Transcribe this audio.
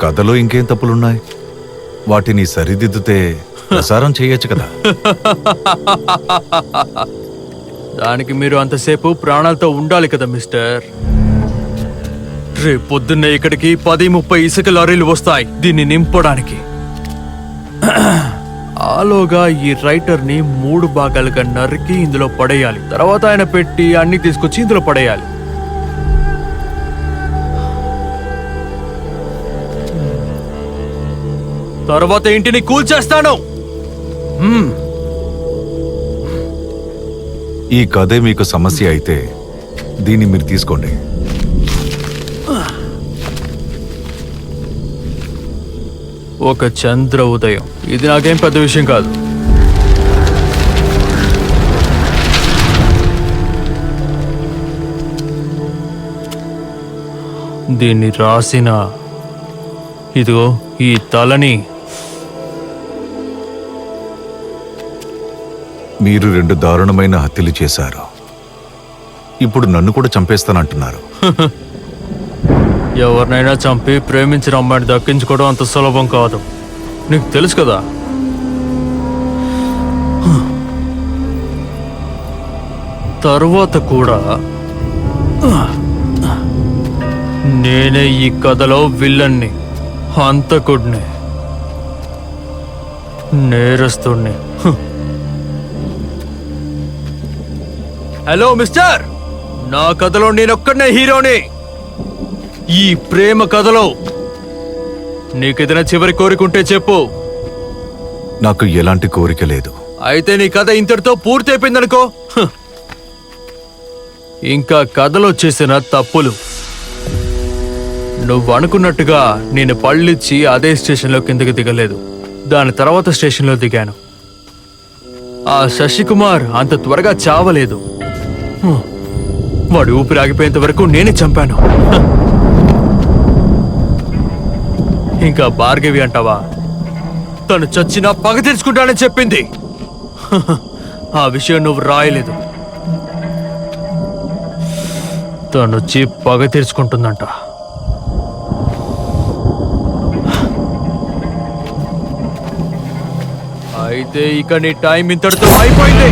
కథలో ఇంకేం తప్పులున్నాయి? వాటిని సరిదిద్దుతే ప్రసారం చేయొచ్చు కదా. దానికి మీరు అంతసేపు ప్రాణాలతో ఉండాలి కదా మిస్టర్. రేపు పొద్దున్నే ఇక్కడికి 10-30 ఇసుక లారీలు వస్తాయి దీన్ని నింపడానికి. ఆలోగా ఈ రైటర్ ని 3 భాగాలుగా నరికి ఇందులో పడేయాలి. తర్వాత ఆయన పెట్టి అన్ని తీసుకొచ్చి ఇందులో పడేయాలి. తర్వాత ఇంటిని కూల్చేస్తాను. ఈ కథే మీకు సమస్య అయితే దీన్ని మీరు తీసుకోండి. ఒక చంద్ర ఉదయం. ఇది నాకేం పెద్ద విషయం కాదు. దీన్ని రాసిన ఇదిగో ఈ తలని మీరు 2 దారుణమైన హత్యలు చేశారు. ఇప్పుడు నన్ను కూడా చంపేస్తానంటున్నారు. ఎవరినైనా చంపి ప్రేమించిన అమ్మాయిని దక్కించుకోవడం అంత సులభం కాదు. నీకు తెలుసు కదా. తర్వాత కూడా నేనే ఈ కథలో విల్లన్ని, హంతకుడిని, నేరస్తుడిని. హలో మిస్టర్, నా కథలో నేనొక్కడనే హీరోని. ఈ ప్రేమ కథలో నీకేదైనా చివరి కోరికుంటే చెప్పు. నాకు ఎలాంటి కోరిక లేదు. అయితే నీ కథ ఇంతటితో పూర్తి అయిపోయిందనుకో. ఇంకా కథలో చేసిన తప్పులు నువ్వు అనుకున్నట్టుగా నేను పళ్ళిచ్చి అదే స్టేషన్లో కిందకి దిగలేదు. దాని తర్వాత స్టేషన్లో దిగాను. ఆ శశికుమార్ అంత త్వరగా చావలేదు. వాడు ఊపిరి ఆగిపోయేంత వరకు నేనే చంపాను. ఇంకా భార్గవి అంటావా? తను చచ్చినా పగ తీర్చుకుంటానని చెప్పింది. ఆ విషయం నువ్వు రాయలేదు. తనొచ్చి పగ తీర్చుకుంటుందంట. అయితే ఇక నీ టైం ఇంతటితో అయిపోయింది.